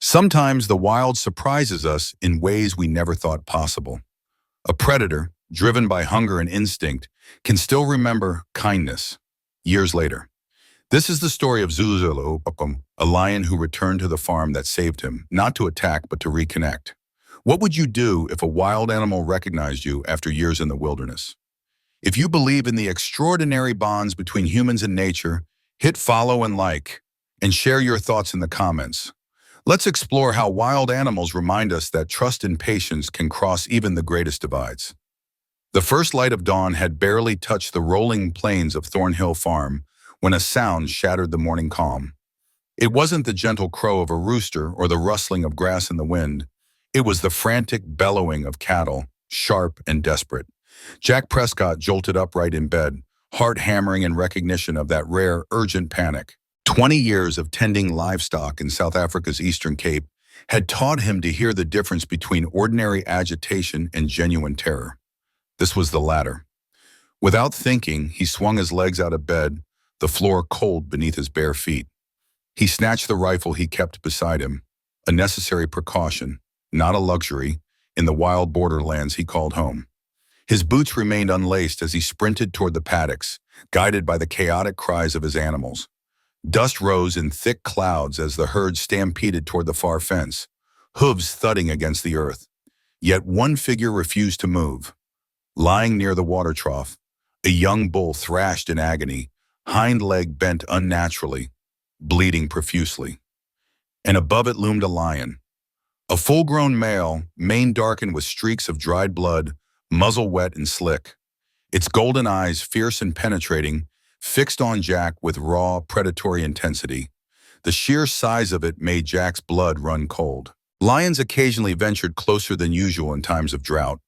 Sometimes the wild surprises us in ways we never thought possible. A predator, driven by hunger and instinct, can still remember kindness years later. This is the story of Zulu, a lion who returned to the farm that saved him, not to attack but to reconnect. What would you do if a wild animal recognized you after years in the wilderness? If you believe in the extraordinary bonds between humans and nature, hit follow and like, and share your thoughts in the comments. Let's explore how wild animals remind us that trust and patience can cross even the greatest divides. The first light of dawn had barely touched the rolling plains of Thornhill Farm when a sound shattered the morning calm. It wasn't the gentle crow of a rooster or the rustling of grass in the wind. It was the frantic bellowing of cattle, sharp and desperate. Jack Prescott jolted upright in bed, heart hammering in recognition of that rare, urgent panic. 20 years of tending livestock in South Africa's Eastern Cape had taught him to hear the difference between ordinary agitation and genuine terror. This was the latter. Without thinking, he swung his legs out of bed, the floor cold beneath his bare feet. He snatched the rifle he kept beside him, a necessary precaution, not a luxury, in the wild borderlands he called home. His boots remained unlaced as he sprinted toward the paddocks, guided by the chaotic cries of his animals. Dust rose in thick clouds as the herd stampeded toward the far fence, hooves thudding against the earth. Yet one figure refused to move. Lying near the water trough, a young bull thrashed in agony, hind leg bent unnaturally, bleeding profusely. And above it loomed a lion. A full-grown male, mane darkened with streaks of dried blood, muzzle wet and slick. Its golden eyes, fierce and penetrating, fixed on Jack with raw, predatory intensity. The sheer size of it made Jack's blood run cold. Lions occasionally ventured closer than usual in times of drought,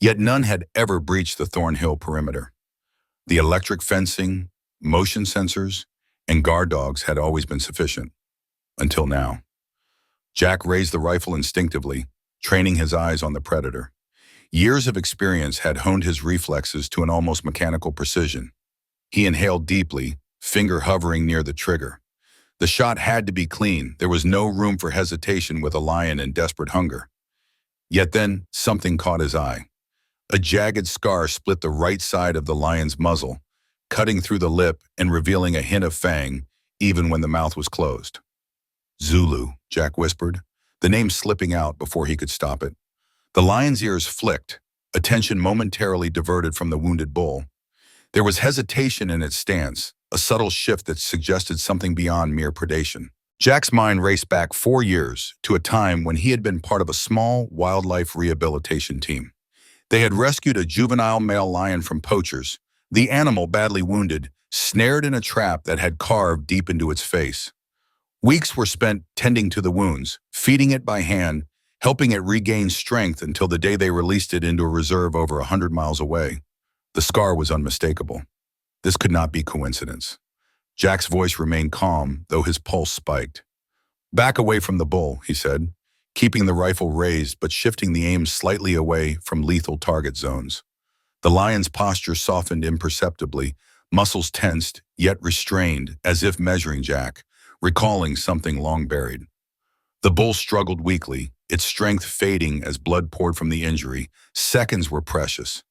yet none had ever breached the Thornhill perimeter. The electric fencing, motion sensors, and guard dogs had always been sufficient. Until now. Jack raised the rifle instinctively, training his eyes on the predator. Years of experience had honed his reflexes to an almost mechanical precision. He inhaled deeply, finger hovering near the trigger. The shot had to be clean. There was no room for hesitation with a lion in desperate hunger. Yet then, something caught his eye. A jagged scar split the right side of the lion's muzzle, cutting through the lip and revealing a hint of fang, even when the mouth was closed. Zulu, Jack whispered, the name slipping out before he could stop it. The lion's ears flicked, attention momentarily diverted from the wounded bull. There was hesitation in its stance, a subtle shift that suggested something beyond mere predation. Jack's mind raced back 4 years to a time when he had been part of a small wildlife rehabilitation team. They had rescued a juvenile male lion from poachers, the animal badly wounded, snared in a trap that had carved deep into its face. Weeks were spent tending to the wounds, feeding it by hand, helping it regain strength until the day they released it into a reserve over 100 miles away. The scar was unmistakable. This could not be coincidence. Jack's voice remained calm, though his pulse spiked. "Back away from the bull," he said, keeping the rifle raised but shifting the aim slightly away from lethal target zones. The lion's posture softened imperceptibly, muscles tensed, yet restrained, as if measuring Jack, recalling something long buried. The bull struggled weakly, its strength fading as blood poured from the injury. Seconds were precious.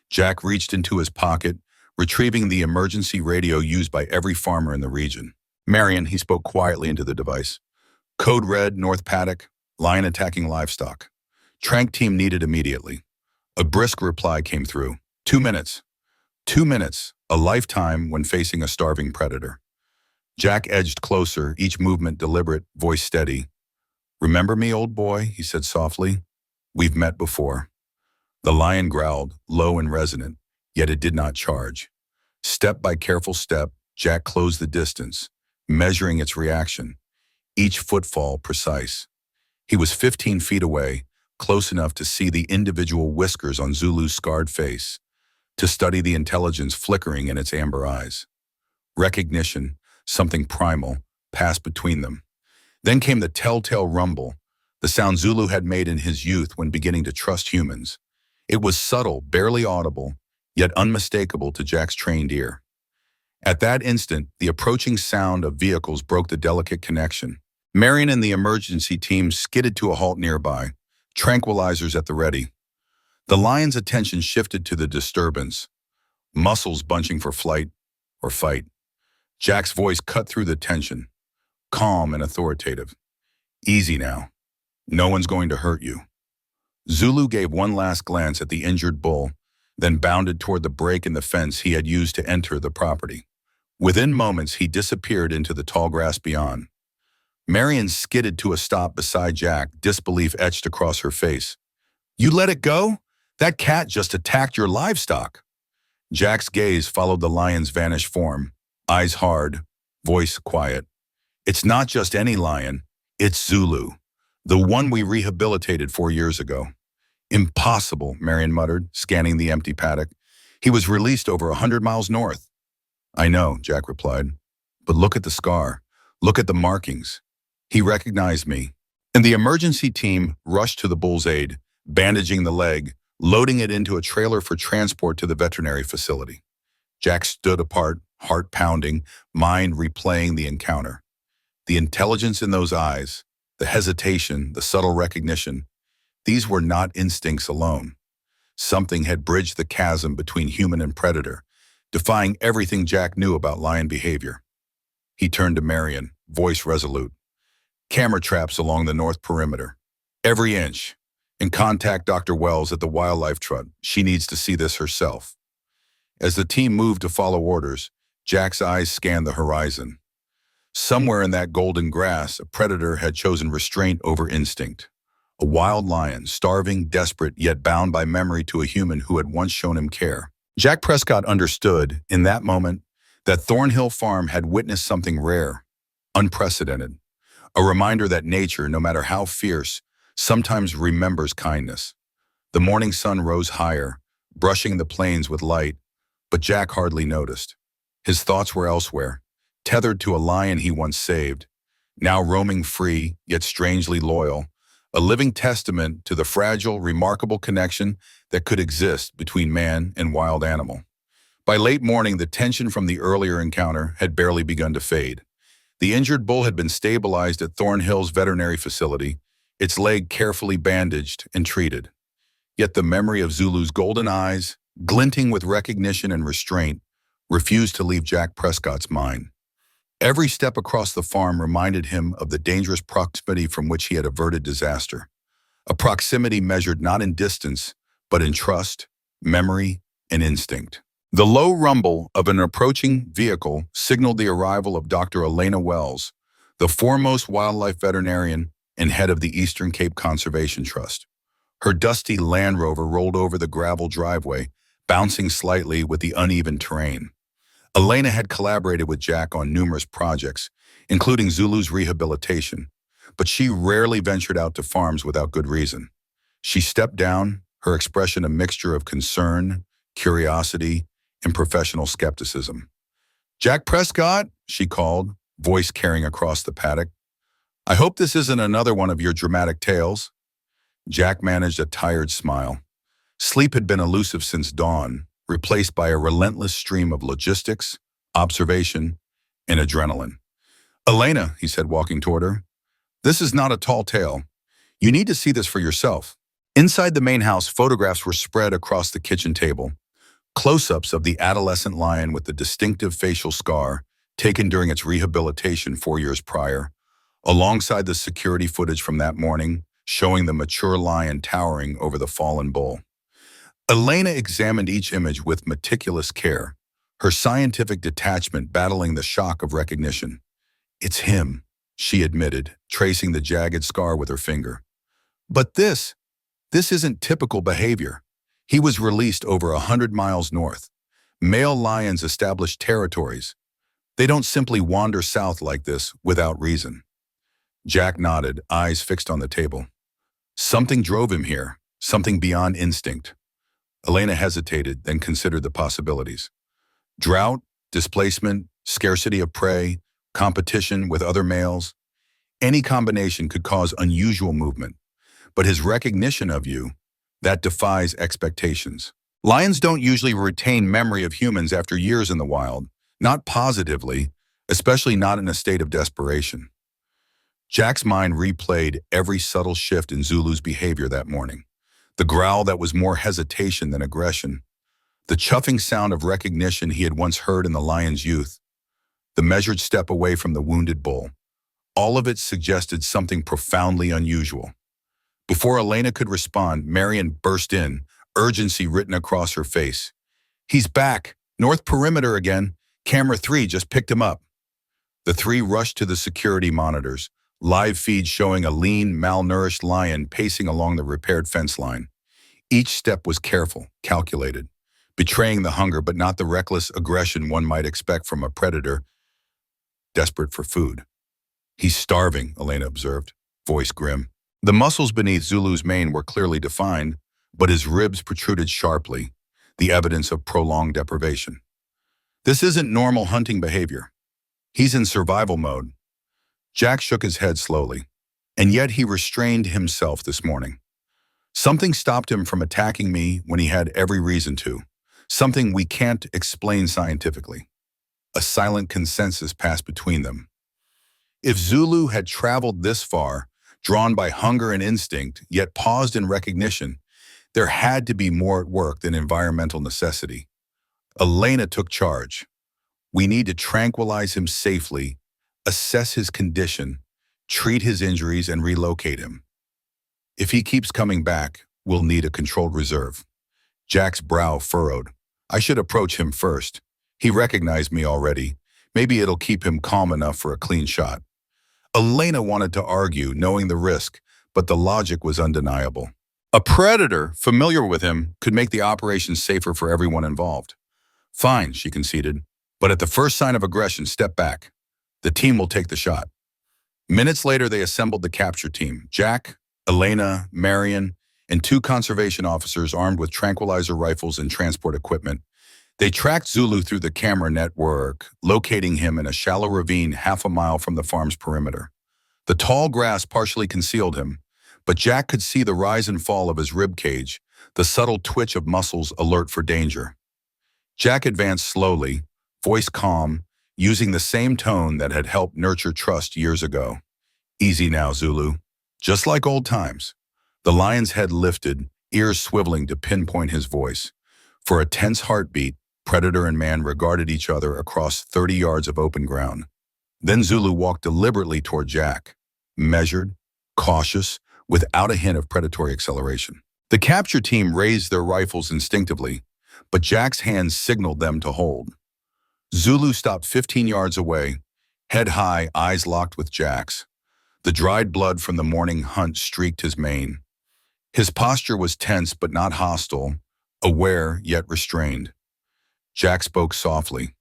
Jack reached into his pocket, retrieving the emergency radio used by every farmer in the region. "Marion," he spoke quietly into the device. "Code red, North Paddock, lion attacking livestock. Trank team needed immediately." A brisk reply came through. 2 minutes. 2 minutes, a lifetime when facing a starving predator. Jack edged closer, each movement deliberate, voice steady. "Remember me, old boy?" he said softly. "We've met before." The lion growled, low and resonant, yet it did not charge. Step by careful step, Jack closed the distance, measuring its reaction, each footfall precise. He was 15 feet away, close enough to see the individual whiskers on Zulu's scarred face, to study the intelligence flickering in its amber eyes. Recognition, something primal, passed between them. Then came the telltale rumble, the sound Zulu had made in his youth when beginning to trust humans. It was subtle, barely audible, yet unmistakable to Jack's trained ear. At that instant, the approaching sound of vehicles broke the delicate connection. Marion and the emergency team skidded to a halt nearby, tranquilizers at the ready. The lion's attention shifted to the disturbance, muscles bunching for flight or fight. Jack's voice cut through the tension, calm and authoritative. Easy now. No one's going to hurt you. Zulu gave one last glance at the injured bull, then bounded toward the break in the fence he had used to enter the property. Within moments, he disappeared into the tall grass beyond. Marion skidded to a stop beside Jack, disbelief etched across her face. You let it go? That cat just attacked your livestock. Jack's gaze followed the lion's vanished form, eyes hard, voice quiet. It's not just any lion, it's Zulu, the one we rehabilitated 4 years ago. Impossible, Marion muttered, scanning the empty paddock. He was released over 100 miles north. I know, Jack replied, but look at the scar. Look at the markings. He recognized me, and the emergency team rushed to the bull's aid, bandaging the leg, loading it into a trailer for transport to the veterinary facility. Jack stood apart, heart pounding, mind replaying the encounter. The intelligence in those eyes, the hesitation, the subtle recognition, these were not instincts alone. Something had bridged the chasm between human and predator, defying everything Jack knew about lion behavior. He turned to Marion, voice resolute. Camera traps along the north perimeter. Every inch. And contact Dr. Wells at the wildlife truck. She needs to see this herself. As the team moved to follow orders, Jack's eyes scanned the horizon. Somewhere in that golden grass, a predator had chosen restraint over instinct. A wild lion, starving, desperate, yet bound by memory to a human who had once shown him care. Jack Prescott understood, in that moment, that Thornhill Farm had witnessed something rare, unprecedented. A reminder that nature, no matter how fierce, sometimes remembers kindness. The morning sun rose higher, brushing the plains with light, but Jack hardly noticed. His thoughts were elsewhere, tethered to a lion he once saved, now roaming free, yet strangely loyal, a living testament to the fragile, remarkable connection that could exist between man and wild animal. By late morning, the tension from the earlier encounter had barely begun to fade. The injured bull had been stabilized at Thornhill's veterinary facility, its leg carefully bandaged and treated. Yet the memory of Zulu's golden eyes, glinting with recognition and restraint, refused to leave Jack Prescott's mind. Every step across the farm reminded him of the dangerous proximity from which he had averted disaster. A proximity measured not in distance, but in trust, memory, and instinct. The low rumble of an approaching vehicle signaled the arrival of Dr. Elena Wells, the foremost wildlife veterinarian and head of the Eastern Cape Conservation Trust. Her dusty Land Rover rolled over the gravel driveway, bouncing slightly with the uneven terrain. Elena had collaborated with Jack on numerous projects, including Zulu's rehabilitation, but she rarely ventured out to farms without good reason. She stepped down, her expression a mixture of concern, curiosity, and professional skepticism. Jack Prescott, she called, voice carrying across the paddock. I hope this isn't another one of your dramatic tales. Jack managed a tired smile. Sleep had been elusive since dawn, replaced by a relentless stream of logistics, observation, and adrenaline. Elena, he said, walking toward her, this is not a tall tale. You need to see this for yourself. Inside the main house, photographs were spread across the kitchen table. Close-ups of the adolescent lion with the distinctive facial scar taken during its rehabilitation 4 years prior, alongside the security footage from that morning showing the mature lion towering over the fallen bull. Elena examined each image with meticulous care, her scientific detachment battling the shock of recognition. It's him, she admitted, tracing the jagged scar with her finger. But this isn't typical behavior. He was released over 100 miles north. Male lions establish territories. They don't simply wander south like this without reason. Jack nodded, eyes fixed on the table. Something drove him here, something beyond instinct. Elena hesitated, then considered the possibilities. Drought, displacement, scarcity of prey, competition with other males. Any combination could cause unusual movement. But his recognition of you, that defies expectations. Lions don't usually retain memory of humans after years in the wild, not positively, especially not in a state of desperation. Jack's mind replayed every subtle shift in Zulu's behavior that morning. The growl that was more hesitation than aggression, the chuffing sound of recognition he had once heard in the lion's youth, the measured step away from the wounded bull. All of it suggested something profoundly unusual. Before Elena could respond, Marion burst in, urgency written across her face. "He's back! North Perimeter again! Camera 3 just picked him up." The three rushed to the security monitors, live feed showing a lean, malnourished lion pacing along the repaired fence line. Each step was careful, calculated, betraying the hunger but not the reckless aggression one might expect from a predator desperate for food. "He's starving," Elena observed, voice grim. The muscles beneath Zulu's mane were clearly defined, but his ribs protruded sharply, the evidence of prolonged deprivation. "This isn't normal hunting behavior. He's in survival mode." Jack shook his head slowly, and yet he restrained himself this morning. "Something stopped him from attacking me when he had every reason to. Something we can't explain scientifically." A silent consensus passed between them. If Zulu had traveled this far, drawn by hunger and instinct, yet paused in recognition, there had to be more at work than environmental necessity. Elena took charge. "We need to tranquilize him safely, assess his condition, treat his injuries, and relocate him. If he keeps coming back, we'll need a controlled reserve." Jack's brow furrowed. "I should approach him first. He recognized me already. Maybe it'll keep him calm enough for a clean shot." Elena wanted to argue, knowing the risk, but the logic was undeniable. A predator, familiar with him, could make the operation safer for everyone involved. "Fine," she conceded, "but at the first sign of aggression, step back. The team will take the shot." Minutes later, they assembled the capture team. Jack, Elena, Marion, and two conservation officers armed with tranquilizer rifles and transport equipment. They tracked Zulu through the camera network, locating him in a shallow ravine half a mile from the farm's perimeter. The tall grass partially concealed him, but Jack could see the rise and fall of his rib cage, the subtle twitch of muscles alert for danger. Jack advanced slowly, voice calm, using the same tone that had helped nurture trust years ago. "Easy now, Zulu. Just like old times." The lion's head lifted, ears swiveling to pinpoint his voice. For a tense heartbeat, predator and man regarded each other across 30 yards of open ground. Then Zulu walked deliberately toward Jack, measured, cautious, without a hint of predatory acceleration. The capture team raised their rifles instinctively, but Jack's hands signaled them to hold. Zulu stopped 15 yards away, head high, eyes locked with Jack's. The dried blood from the morning hunt streaked his mane. His posture was tense but not hostile, aware yet restrained. Jack spoke softly.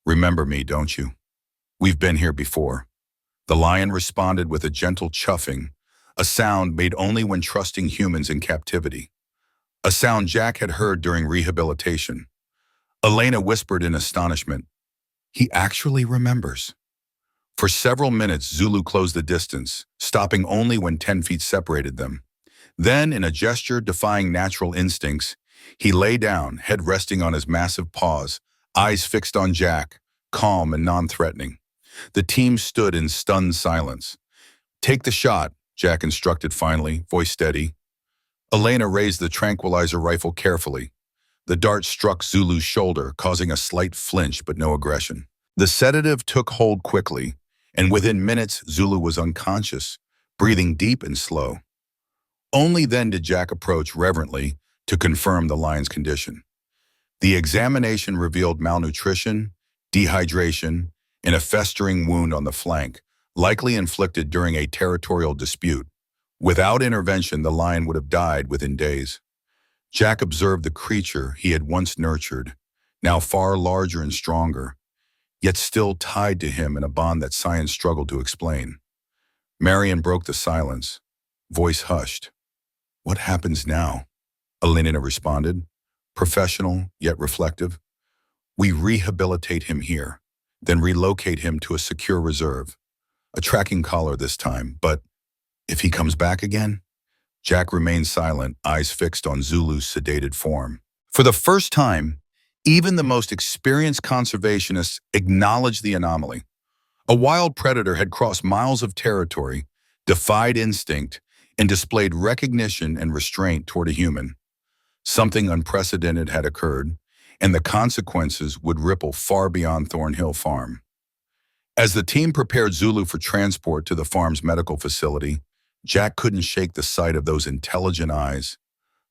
"Remember me, don't you? We've been here before." The lion responded with a gentle chuffing, a sound made only when trusting humans in captivity. A sound Jack had heard during rehabilitation. Elena whispered in astonishment, "He actually remembers." For several minutes, Zulu closed the distance, stopping only when 10 feet separated them. Then, in a gesture defying natural instincts, he lay down, head resting on his massive paws, eyes fixed on Jack, calm and non-threatening. The team stood in stunned silence. "Take the shot," Jack instructed finally, voice steady. Elena raised the tranquilizer rifle carefully. The dart struck Zulu's shoulder, causing a slight flinch but no aggression. The sedative took hold quickly, and within minutes Zulu was unconscious, breathing deep and slow. Only then did Jack approach reverently to confirm the lion's condition. The examination revealed malnutrition, dehydration, and a festering wound on the flank, likely inflicted during a territorial dispute. Without intervention, the lion would have died within days. Jack observed the creature he had once nurtured, now far larger and stronger, yet still tied to him in a bond that science struggled to explain. Marion broke the silence, voice hushed. "What happens now?" Elena responded, professional yet reflective. "We rehabilitate him here, then relocate him to a secure reserve. A tracking collar this time, but if he comes back again?" Jack remained silent, eyes fixed on Zulu's sedated form. For the first time, even the most experienced conservationists acknowledged the anomaly. A wild predator had crossed miles of territory, defied instinct, and displayed recognition and restraint toward a human. Something unprecedented had occurred, and the consequences would ripple far beyond Thornhill Farm. As the team prepared Zulu for transport to the farm's medical facility, Jack couldn't shake the sight of those intelligent eyes,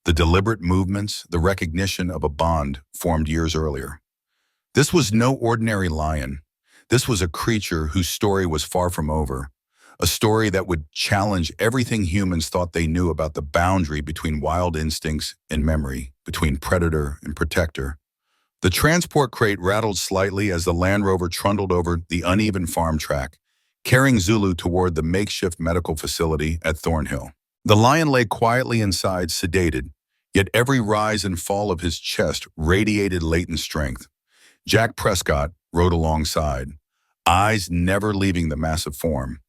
the deliberate movements, the recognition of a bond formed years earlier. This was no ordinary lion. This was a creature whose story was far from over, a story that would challenge everything humans thought they knew about the boundary between wild instincts and memory, between predator and protector. The transport crate rattled slightly as the Land Rover trundled over the uneven farm track, carrying Zulu toward the makeshift medical facility at Thornhill. The lion lay quietly inside, sedated, yet every rise and fall of his chest radiated latent strength. Jack Prescott rode alongside, eyes never leaving the massive form.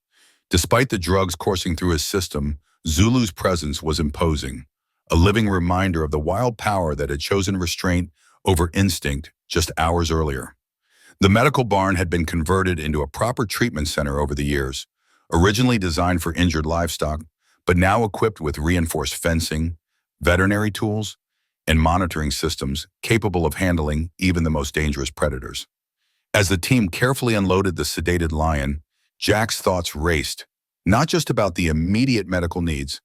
Despite the drugs coursing through his system, Zulu's presence was imposing, a living reminder of the wild power that had chosen restraint over instinct just hours earlier. The medical barn had been converted into a proper treatment center over the years, originally designed for injured livestock, but now equipped with reinforced fencing, veterinary tools, and monitoring systems capable of handling even the most dangerous predators. As the team carefully unloaded the sedated lion, Jack's thoughts raced, not just about the immediate medical needs,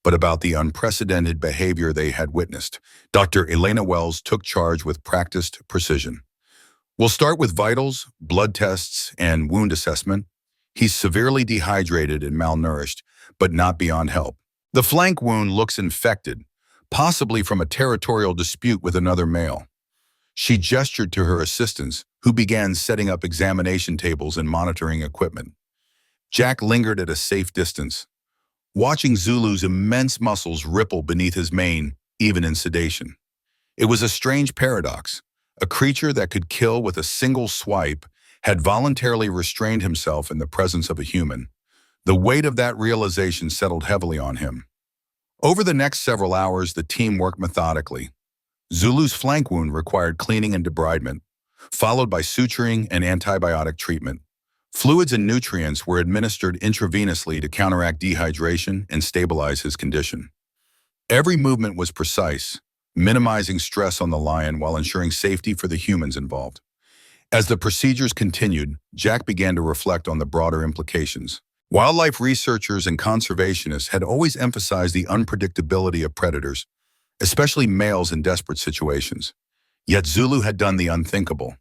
but about the unprecedented behavior they had witnessed. Dr. Elena Wells took charge with practiced precision. We'll start with vitals, blood tests, and wound assessment. He's severely dehydrated and malnourished, but not beyond help. The flank wound looks infected, possibly from a territorial dispute with another male. She gestured to her assistants, who began setting up examination tables and monitoring equipment. Jack lingered at a safe distance, watching Zulu's immense muscles ripple beneath his mane, even in sedation. It was a strange paradox. A creature that could kill with a single swipe had voluntarily restrained himself in the presence of a human. The weight of that realization settled heavily on him. Over the next several hours, the team worked methodically. Zulu's flank wound required cleaning and debridement, followed by suturing and antibiotic treatment. Fluids and nutrients were administered intravenously to counteract dehydration and stabilize his condition. Every movement was precise, minimizing stress on the lion while ensuring safety for the humans involved. As the procedures continued, Jack began to reflect on the broader implications. Wildlife researchers and conservationists had always emphasized the unpredictability of predators, especially males in desperate situations. Yet Zulu had done the unthinkable.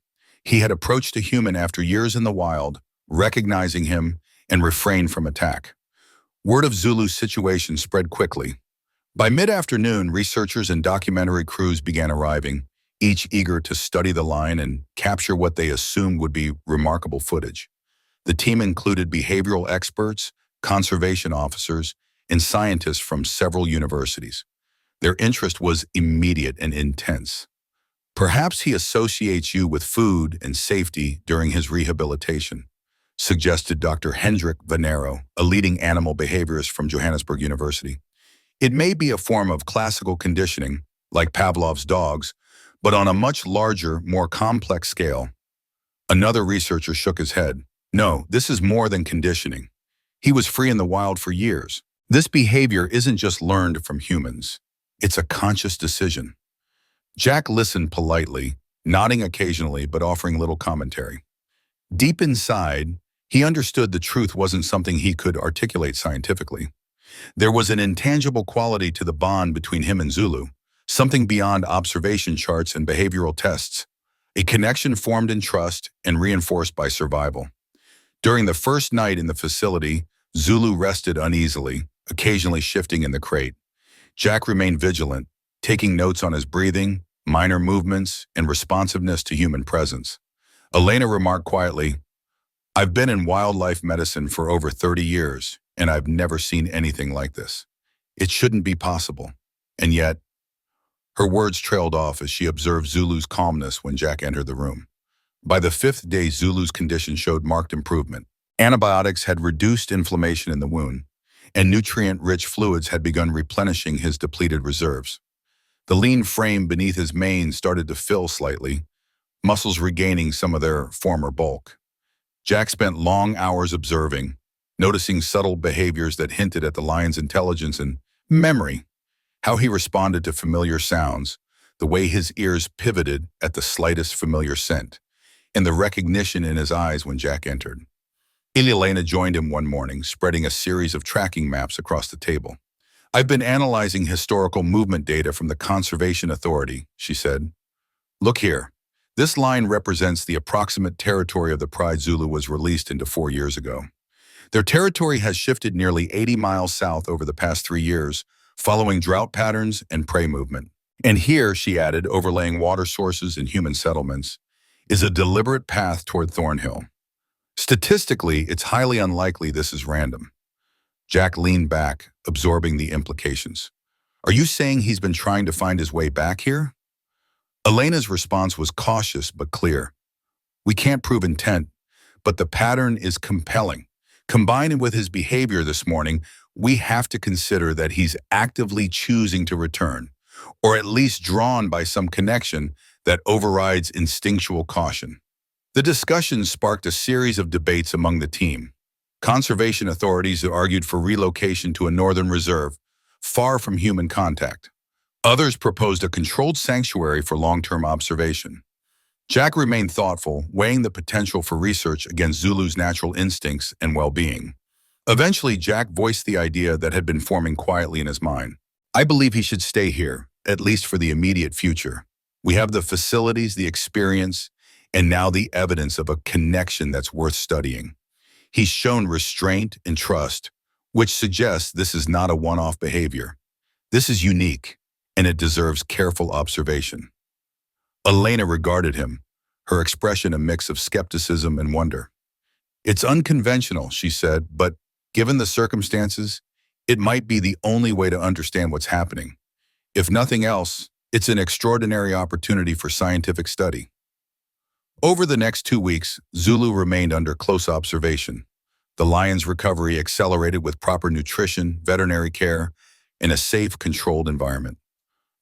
He had approached a human after years in the wild, recognizing him, and refrained from attack. Word of Zulu's situation spread quickly. By mid-afternoon, researchers and documentary crews began arriving, each eager to study the lion and capture what they assumed would be remarkable footage. The team included behavioral experts, conservation officers, and scientists from several universities. Their interest was immediate and intense. "Perhaps he associates you with food and safety during his rehabilitation," suggested Dr. Hendrik Vanero, a leading animal behaviorist from Johannesburg University. "It may be a form of classical conditioning, like Pavlov's dogs, but on a much larger, more complex scale." Another researcher shook his head. "No, this is more than conditioning. He was free in the wild for years. This behavior isn't just learned from humans. It's a conscious decision." Jack listened politely, nodding occasionally but offering little commentary. Deep inside, he understood the truth wasn't something he could articulate scientifically. There was an intangible quality to the bond between him and Zulu, something beyond observation charts and behavioral tests, a connection formed in trust and reinforced by survival. During the first night in the facility, Zulu rested uneasily, occasionally shifting in the crate. Jack remained vigilant, taking notes on his breathing, minor movements, and responsiveness to human presence. Elena remarked quietly, "I've been in wildlife medicine for over 30 years, and I've never seen anything like this. It shouldn't be possible." And yet, her words trailed off as she observed Zulu's calmness when Jack entered the room. By the fifth day, Zulu's condition showed marked improvement. Antibiotics had reduced inflammation in the wound, and nutrient-rich fluids had begun replenishing his depleted reserves. The lean frame beneath his mane started to fill slightly, muscles regaining some of their former bulk. Jack spent long hours observing, noticing subtle behaviors that hinted at the lion's intelligence and memory, how he responded to familiar sounds, the way his ears pivoted at the slightest familiar scent, and the recognition in his eyes when Jack entered. Elena joined him one morning, spreading a series of tracking maps across the table. "I've been analyzing historical movement data from the Conservation Authority," she said. "Look here. This line represents the approximate territory of the pride Zulu was released into 4 years ago. Their territory has shifted nearly 80 miles south over the past 3 years, following drought patterns and prey movement. And here," she added, overlaying water sources and human settlements, "is a deliberate path toward Thornhill. Statistically, it's highly unlikely this is random." Jack leaned back, absorbing the implications. "Are you saying he's been trying to find his way back here?" Elena's response was cautious but clear. "We can't prove intent, but the pattern is compelling. Combined with his behavior this morning, we have to consider that he's actively choosing to return, or at least drawn by some connection that overrides instinctual caution." The discussion sparked a series of debates among the team. Conservation authorities argued for relocation to a northern reserve, far from human contact. Others proposed a controlled sanctuary for long-term observation. Jack remained thoughtful, weighing the potential for research against Zulu's natural instincts and well-being. Eventually, Jack voiced the idea that had been forming quietly in his mind. "I believe he should stay here, at least for the immediate future. We have the facilities, the experience, and now the evidence of a connection that's worth studying. He's shown restraint and trust, which suggests this is not a one-off behavior. This is unique, and it deserves careful observation." Elena regarded him, her expression a mix of skepticism and wonder. "It's unconventional," she said, "but given the circumstances, it might be the only way to understand what's happening. If nothing else, it's an extraordinary opportunity for scientific study." Over the next 2 weeks, Zulu remained under close observation. The lion's recovery accelerated with proper nutrition, veterinary care, and a safe, controlled environment.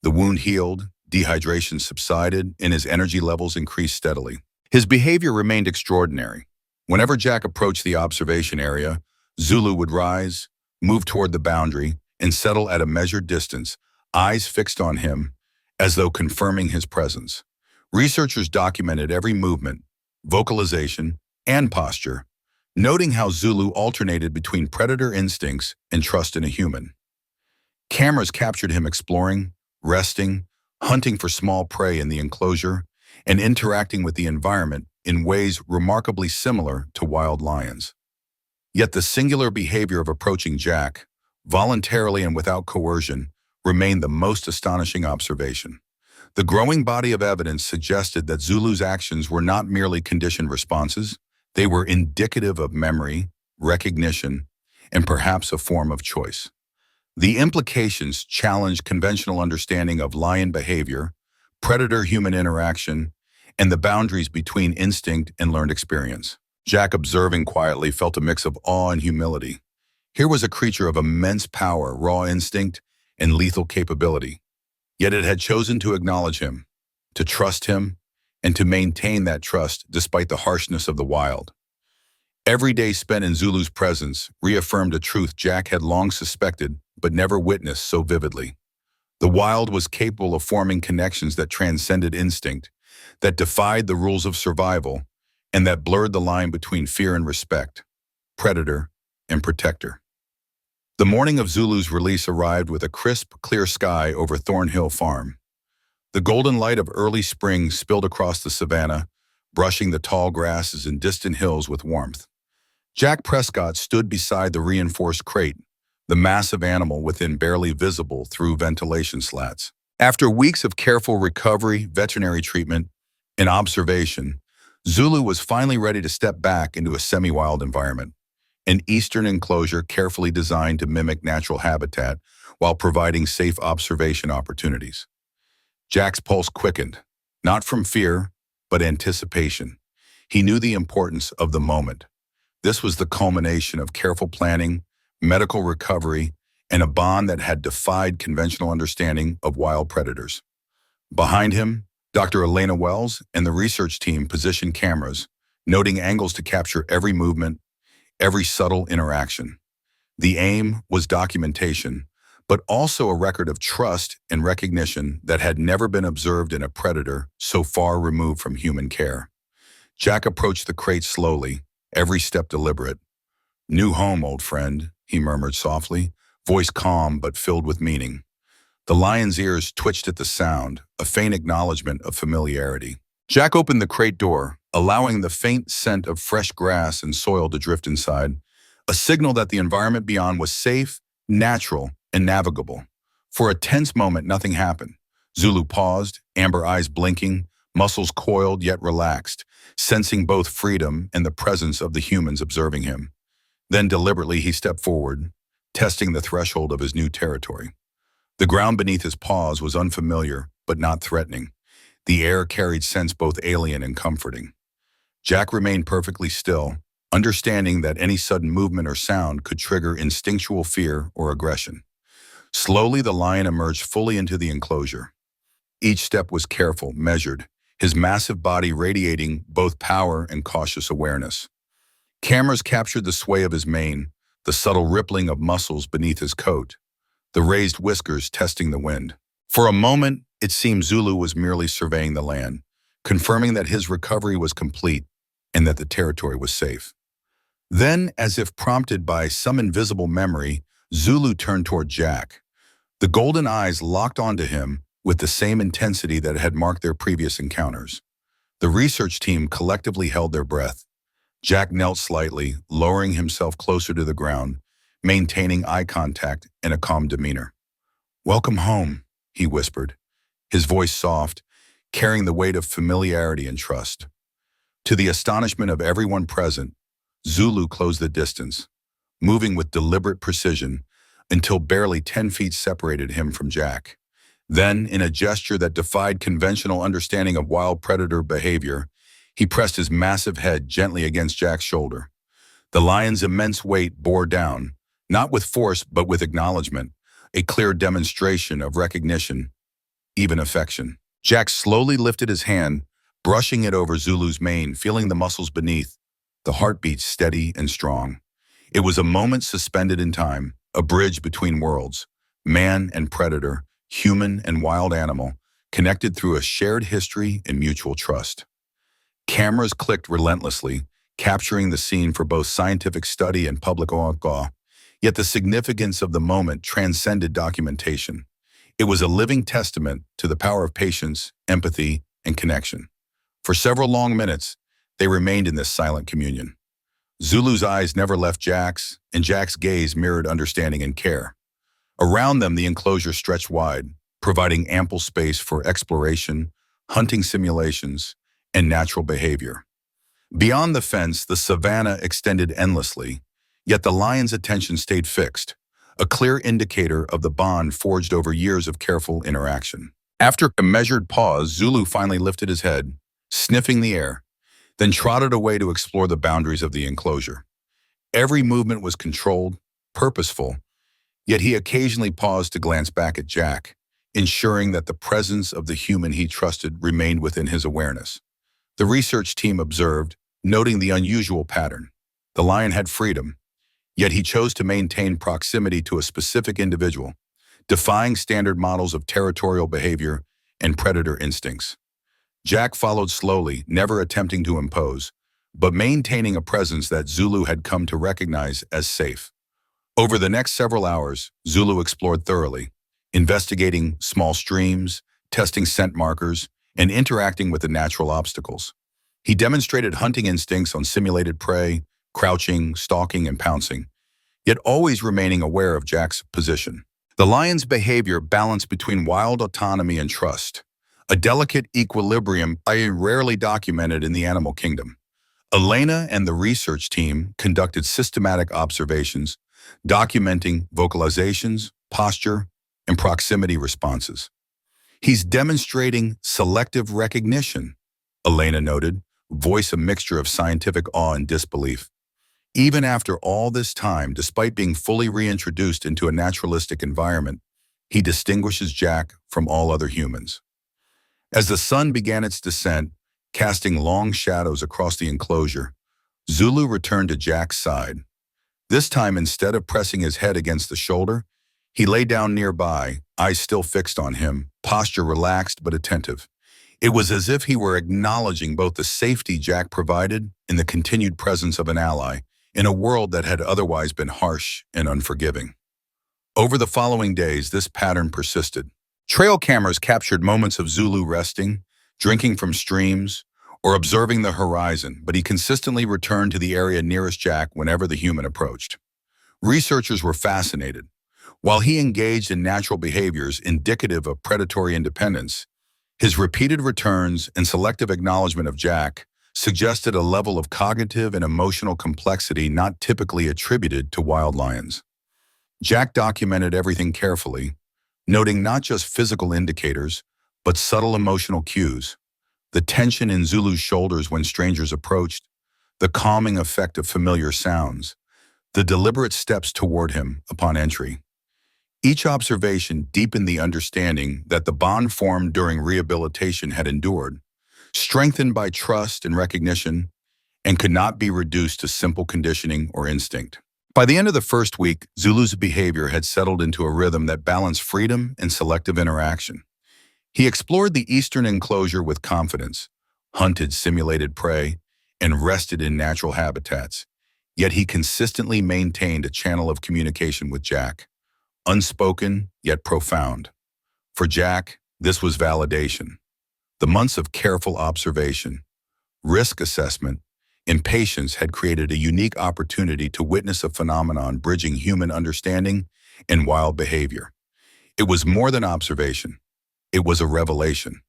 The wound healed, dehydration subsided, and his energy levels increased steadily. His behavior remained extraordinary. Whenever Jack approached the observation area, Zulu would rise, move toward the boundary, and settle at a measured distance, eyes fixed on him, as though confirming his presence. Researchers documented every movement, vocalization, and posture, noting how Zulu alternated between predator instincts and trust in a human. Cameras captured him exploring, resting, hunting for small prey in the enclosure, and interacting with the environment in ways remarkably similar to wild lions. Yet the singular behavior of approaching Jack, voluntarily and without coercion, remained the most astonishing observation. The growing body of evidence suggested that Zulu's actions were not merely conditioned responses, they were indicative of memory, recognition, and perhaps a form of choice. The implications challenged conventional understanding of lion behavior, predator-human interaction, and the boundaries between instinct and learned experience. Jack, observing quietly, felt a mix of awe and humility. Here was a creature of immense power, raw instinct, and lethal capability. Yet it had chosen to acknowledge him, to trust him, and to maintain that trust despite the harshness of the wild. Every day spent in Zulu's presence reaffirmed a truth Jack had long suspected but never witnessed so vividly. The wild was capable of forming connections that transcended instinct, that defied the rules of survival, and that blurred the line between fear and respect, predator and protector. The morning of Zulu's release arrived with a crisp, clear sky over Thornhill Farm. The golden light of early spring spilled across the savanna, brushing the tall grasses and distant hills with warmth. Jack Prescott stood beside the reinforced crate, the massive animal within barely visible through ventilation slats. After weeks of careful recovery, veterinary treatment, and observation, Zulu was finally ready to step back into a semi-wild environment, an eastern enclosure carefully designed to mimic natural habitat while providing safe observation opportunities. Jack's pulse quickened, not from fear, but anticipation. He knew the importance of the moment. This was the culmination of careful planning, medical recovery, and a bond that had defied conventional understanding of wild predators. Behind him, Dr. Elena Wells and the research team positioned cameras, noting angles to capture every movement, every subtle interaction. The aim was documentation, but also a record of trust and recognition that had never been observed in a predator so far removed from human care. Jack approached the crate slowly, every step deliberate. "New home, old friend," he murmured softly, voice calm but filled with meaning. The lion's ears twitched at the sound, a faint acknowledgement of familiarity. Jack opened the crate door, allowing the faint scent of fresh grass and soil to drift inside, a signal that the environment beyond was safe, natural, and navigable. For a tense moment, nothing happened. Zulu paused, amber eyes blinking, muscles coiled yet relaxed, sensing both freedom and the presence of the humans observing him. Then deliberately he stepped forward, testing the threshold of his new territory. The ground beneath his paws was unfamiliar, but not threatening. The air carried scents both alien and comforting. Jack remained perfectly still, understanding that any sudden movement or sound could trigger instinctual fear or aggression. Slowly, the lion emerged fully into the enclosure. Each step was careful, measured, his massive body radiating both power and cautious awareness. Cameras captured the sway of his mane, the subtle rippling of muscles beneath his coat, the raised whiskers testing the wind. For a moment, it seemed Zulu was merely surveying the land, confirming that his recovery was complete and that the territory was safe. Then, as if prompted by some invisible memory, Zulu turned toward Jack. The golden eyes locked onto him with the same intensity that had marked their previous encounters. The research team collectively held their breath. Jack knelt slightly, lowering himself closer to the ground, maintaining eye contact and a calm demeanor. "Welcome home," he whispered, his voice soft, carrying the weight of familiarity and trust. To the astonishment of everyone present, Zulu closed the distance, moving with deliberate precision until barely 10 feet separated him from Jack. Then, in a gesture that defied conventional understanding of wild predator behavior, he pressed his massive head gently against Jack's shoulder. The lion's immense weight bore down, not with force but with acknowledgement, a clear demonstration of recognition, even affection. Jack slowly lifted his hand, brushing it over Zulu's mane, feeling the muscles beneath, the heartbeat steady and strong. It was a moment suspended in time, a bridge between worlds, man and predator, human and wild animal, connected through a shared history and mutual trust. Cameras clicked relentlessly, capturing the scene for both scientific study and public awe. Yet the significance of the moment transcended documentation. It was a living testament to the power of patience, empathy, and connection. For several long minutes, they remained in this silent communion. Zulu's eyes never left Jack's, and Jack's gaze mirrored understanding and care. Around them, the enclosure stretched wide, providing ample space for exploration, hunting simulations, and natural behavior. Beyond the fence, the savanna extended endlessly, yet the lion's attention stayed fixed, a clear indicator of the bond forged over years of careful interaction. After a measured pause, Zulu finally lifted his head, sniffing the air, then trotted away to explore the boundaries of the enclosure. Every movement was controlled, purposeful, yet he occasionally paused to glance back at Jack, ensuring that the presence of the human he trusted remained within his awareness. The research team observed, noting the unusual pattern. The lion had freedom, yet he chose to maintain proximity to a specific individual, defying standard models of territorial behavior and predator instincts. Jack followed slowly, never attempting to impose, but maintaining a presence that Zulu had come to recognize as safe. Over the next several hours, Zulu explored thoroughly, investigating small streams, testing scent markers, and interacting with the natural obstacles. He demonstrated hunting instincts on simulated prey, crouching, stalking, and pouncing, yet always remaining aware of Jack's position. The lion's behavior balanced between wild autonomy and trust, a delicate equilibrium rarely documented in the animal kingdom. Elena and the research team conducted systematic observations, documenting vocalizations, posture, and proximity responses. "He's demonstrating selective recognition," Elena noted, voice a mixture of scientific awe and disbelief. Even after all this time, despite being fully reintroduced into a naturalistic environment, he distinguishes Jack from all other humans. As the sun began its descent, Casting long shadows across the enclosure, Zulu returned to Jack's side. This time, instead of pressing his head against the shoulder, he lay down nearby, eyes still fixed on him, posture relaxed but attentive. It was as if he were acknowledging both the safety Jack provided and the continued presence of an ally in a world that had otherwise been harsh and unforgiving. Over the following days, this pattern persisted. Trail cameras captured moments of Zulu resting, drinking from streams, or observing the horizon, but he consistently returned to the area nearest Jack whenever the human approached. Researchers were fascinated. While he engaged in natural behaviors indicative of predatory independence, his repeated returns and selective acknowledgement of Jack suggested a level of cognitive and emotional complexity not typically attributed to wild lions. Jack documented everything carefully, noting not just physical indicators, but subtle emotional cues. The tension in Zulu's shoulders when strangers approached, the calming effect of familiar sounds, the deliberate steps toward him upon entry. Each observation deepened the understanding that the bond formed during rehabilitation had endured, strengthened by trust and recognition, and could not be reduced to simple conditioning or instinct. By the end of the first week, Zulu's behavior had settled into a rhythm that balanced freedom and selective interaction. He explored the eastern enclosure with confidence, hunted simulated prey, and rested in natural habitats, yet he consistently maintained a channel of communication with Jack, unspoken yet profound. For Jack, this was validation. The months of careful observation, risk assessment, and patience had created a unique opportunity to witness a phenomenon bridging human understanding and wild behavior. It was more than observation. It was a revelation.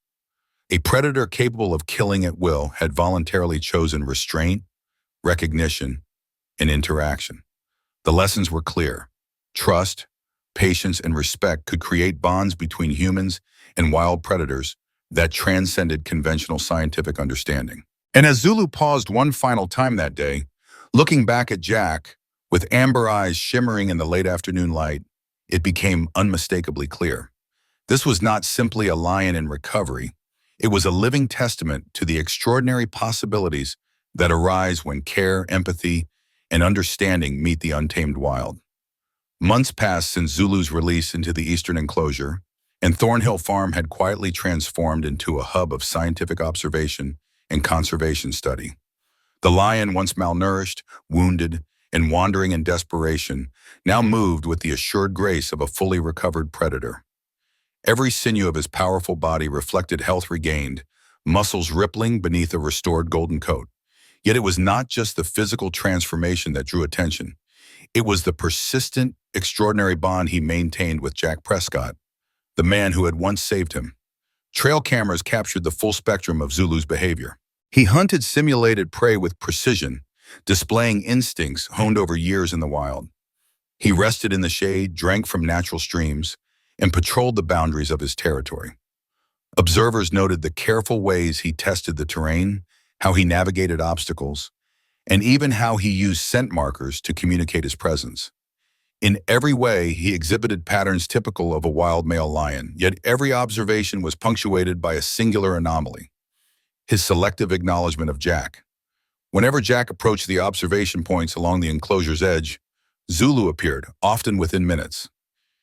A predator capable of killing at will had voluntarily chosen restraint, recognition, and interaction. The lessons were clear. Trust, patience, and respect could create bonds between humans and wild predators that transcended conventional scientific understanding. And as Zulu paused one final time that day, looking back at Jack, with amber eyes shimmering in the late afternoon light, it became unmistakably clear. This was not simply a lion in recovery. It was a living testament to the extraordinary possibilities that arise when care, empathy, and understanding meet the untamed wild. Months passed since Zulu's release into the eastern enclosure, and Thornhill Farm had quietly transformed into a hub of scientific observation and conservation study. The lion, once malnourished, wounded, and wandering in desperation, now moved with the assured grace of a fully recovered predator. Every sinew of his powerful body reflected health regained, muscles rippling beneath a restored golden coat. Yet it was not just the physical transformation that drew attention. It was the persistent, extraordinary bond he maintained with Jack Prescott, the man who had once saved him. Trail cameras captured the full spectrum of Zulu's behavior. He hunted simulated prey with precision, displaying instincts honed over years in the wild. He rested in the shade, drank from natural streams, and patrolled the boundaries of his territory. Observers noted the careful ways he tested the terrain, how he navigated obstacles, and even how he used scent markers to communicate his presence. In every way, he exhibited patterns typical of a wild male lion, yet every observation was punctuated by a singular anomaly: his selective acknowledgement of Jack. Whenever Jack approached the observation points along the enclosure's edge, Zulu appeared, often within minutes.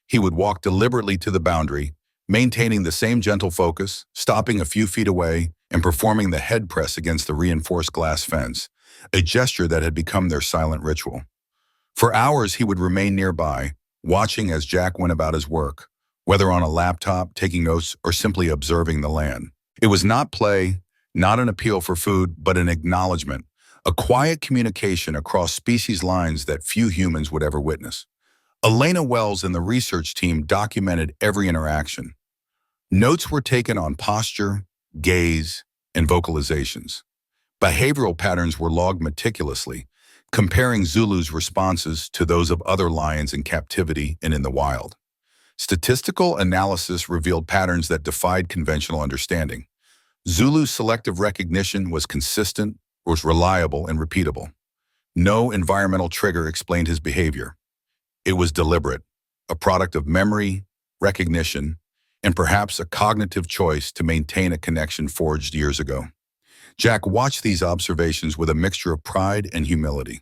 He would walk deliberately to the boundary, maintaining the same gentle focus, stopping a few feet away, and performing the head press against the reinforced glass fence, a gesture that had become their silent ritual. For hours, he would remain nearby, watching as Jack went about his work, whether on a laptop, taking notes, or simply observing the land. It was not play, not an appeal for food, but an acknowledgement, a quiet communication across species lines that few humans would ever witness. Elena Wells and the research team documented every interaction. Notes were taken on posture, gaze, and vocalizations. Behavioral patterns were logged meticulously, comparing Zulu's responses to those of other lions in captivity and in the wild. Statistical analysis revealed patterns that defied conventional understanding. Zulu's selective recognition was consistent, was reliable, and repeatable. No environmental trigger explained his behavior. It was deliberate, a product of memory, recognition, and perhaps a cognitive choice to maintain a connection forged years ago. Jack watched these observations with a mixture of pride and humility.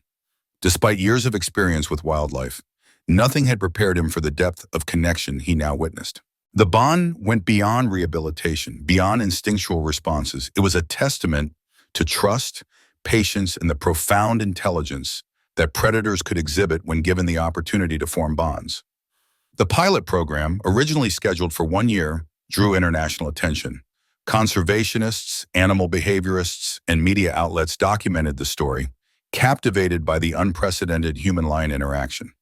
Despite years of experience with wildlife, nothing had prepared him for the depth of connection he now witnessed. The bond went beyond rehabilitation, beyond instinctual responses. It was a testament to trust, patience, and the profound intelligence that predators could exhibit when given the opportunity to form bonds. The pilot program, originally scheduled for 1 year, drew international attention. Conservationists, animal behaviorists, and media outlets documented the story, captivated by the unprecedented human-lion interaction.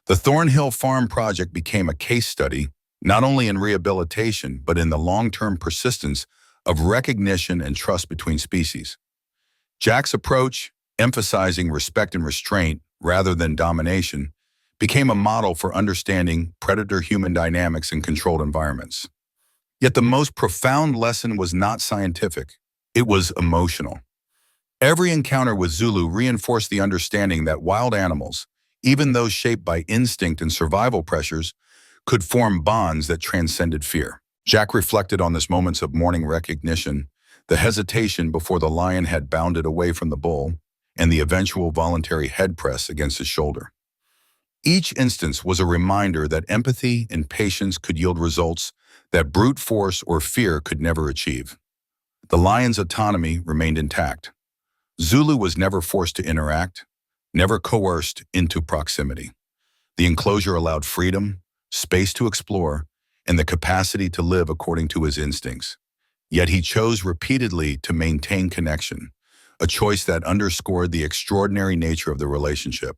The Thornhill Farm project became a case study, not only in rehabilitation, but in the long-term persistence of recognition and trust between species. Jack's approach, emphasizing respect and restraint rather than domination, became a model for understanding predator-human dynamics in controlled environments. Yet the most profound lesson was not scientific, it was emotional. Every encounter with Zulu reinforced the understanding that wild animals, even those shaped by instinct and survival pressures, could form bonds that transcended fear. Jack reflected on this moments of morning recognition, the hesitation before the lion had bounded away from the bull, and the eventual voluntary head press against his shoulder. Each instance was a reminder that empathy and patience could yield results that brute force or fear could never achieve. The lion's autonomy remained intact. Zulu was never forced to interact, never coerced into proximity. The enclosure allowed freedom, space to explore, and the capacity to live according to his instincts. Yet he chose repeatedly to maintain connection, a choice that underscored the extraordinary nature of the relationship.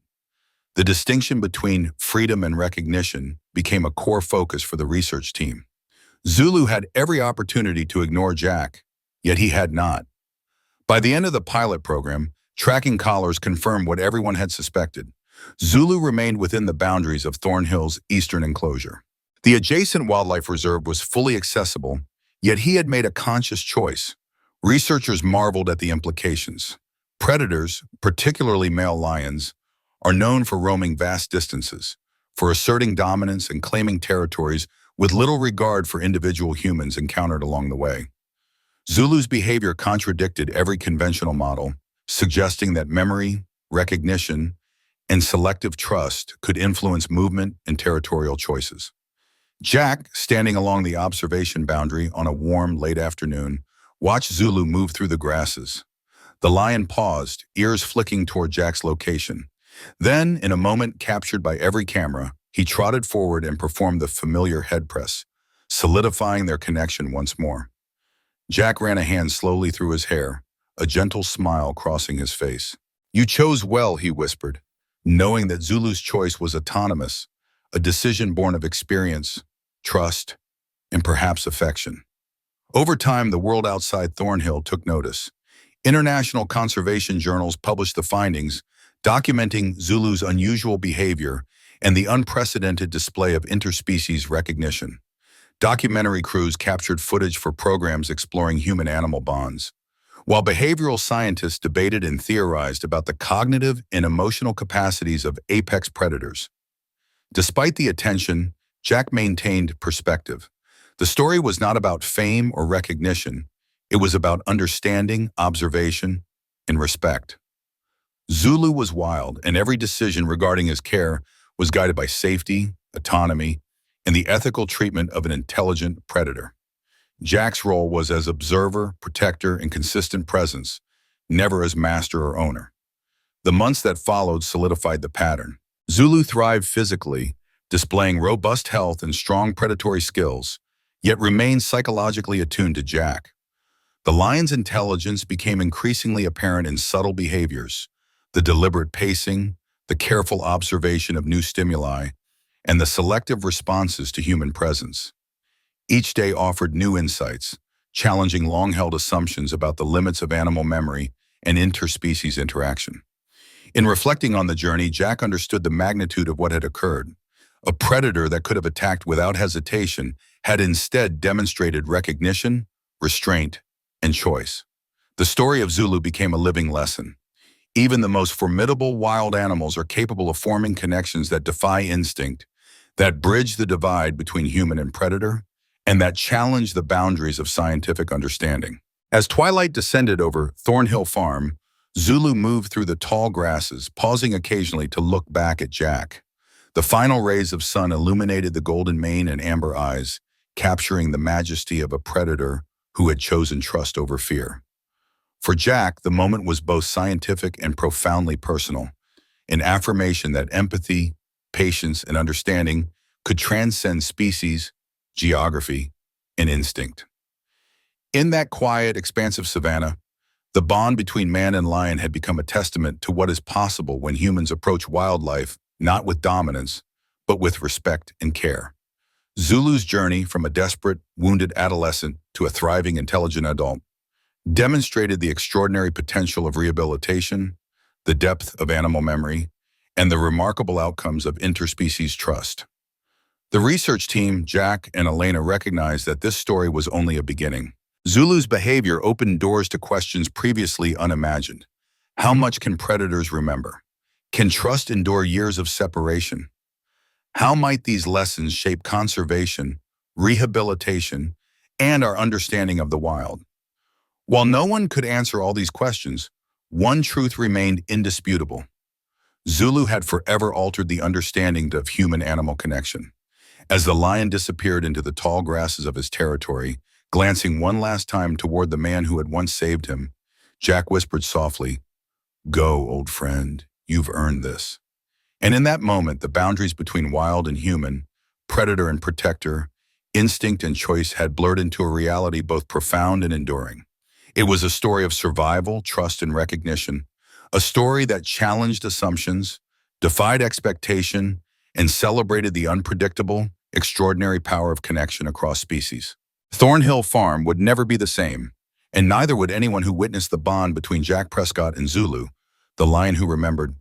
The distinction between freedom and recognition became a core focus for the research team. Zulu had every opportunity to ignore Jack, yet he had not. By the end of the pilot program, tracking collars confirmed what everyone had suspected. Zulu remained within the boundaries of Thornhill's eastern enclosure. The adjacent wildlife reserve was fully accessible, yet he had made a conscious choice. Researchers marveled at the implications. Predators, particularly male lions, are known for roaming vast distances, for asserting dominance and claiming territories with little regard for individual humans encountered along the way. Zulu's behavior contradicted every conventional model, suggesting that memory, recognition, and selective trust could influence movement and territorial choices. Jack, standing along the observation boundary on a warm, late afternoon, watched Zulu move through the grasses. The lion paused, ears flicking toward Jack's location. Then, in a moment captured by every camera, he trotted forward and performed the familiar head press, solidifying their connection once more. Jack ran a hand slowly through his hair, a gentle smile crossing his face. "You chose well," he whispered, knowing that Zulu's choice was autonomous, a decision born of experience, trust, and perhaps affection. Over time, the world outside Thornhill took notice. International conservation journals published the findings, documenting Zulu's unusual behavior and the unprecedented display of interspecies recognition. Documentary crews captured footage for programs exploring human-animal bonds, while behavioral scientists debated and theorized about the cognitive and emotional capacities of apex predators. Despite the attention, Jack maintained perspective. The story was not about fame or recognition. It was about understanding, observation, and respect. Zulu was wild, and every decision regarding his care was guided by safety, autonomy, and the ethical treatment of an intelligent predator. Jack's role was as observer, protector, and consistent presence, never as master or owner. The months that followed solidified the pattern. Zulu thrived physically, displaying robust health and strong predatory skills, yet remained psychologically attuned to Jack. The lion's intelligence became increasingly apparent in subtle behaviors, the deliberate pacing, the careful observation of new stimuli, and the selective responses to human presence. Each day offered new insights, challenging long-held assumptions about the limits of animal memory and interspecies interaction. In reflecting on the journey, Jack understood the magnitude of what had occurred. A predator that could have attacked without hesitation had instead demonstrated recognition, restraint, and choice. The story of Zulu became a living lesson. Even the most formidable wild animals are capable of forming connections that defy instinct, that bridge the divide between human and predator, and that challenge the boundaries of scientific understanding. As twilight descended over Thornhill Farm, Zulu moved through the tall grasses, pausing occasionally to look back at Jack. The final rays of sun illuminated the golden mane and amber eyes, capturing the majesty of a predator who had chosen trust over fear. For Jack, the moment was both scientific and profoundly personal, an affirmation that empathy, patience, and understanding could transcend species, geography, and instinct. In that quiet, expansive savanna, the bond between man and lion had become a testament to what is possible when humans approach wildlife not with dominance, but with respect and care. Zulu's journey from a desperate, wounded adolescent to a thriving, intelligent adult demonstrated the extraordinary potential of rehabilitation, the depth of animal memory, and the remarkable outcomes of interspecies trust. The research team, Jack and Elena, recognized that this story was only a beginning. Zulu's behavior opened doors to questions previously unimagined. How much can predators remember? Can trust endure years of separation? How might these lessons shape conservation, rehabilitation, and our understanding of the wild? While no one could answer all these questions, one truth remained indisputable. Zulu had forever altered the understanding of human-animal connection. As the lion disappeared into the tall grasses of his territory, glancing one last time toward the man who had once saved him, Jack whispered softly, "Go, old friend, you've earned this." And in that moment, the boundaries between wild and human, predator and protector, instinct and choice had blurred into a reality both profound and enduring. It was a story of survival, trust, and recognition, a story that challenged assumptions, defied expectation, and celebrated the unpredictable, extraordinary power of connection across species. Thornhill Farm would never be the same, and neither would anyone who witnessed the bond between Jack Prescott and Zulu, the lion who remembered,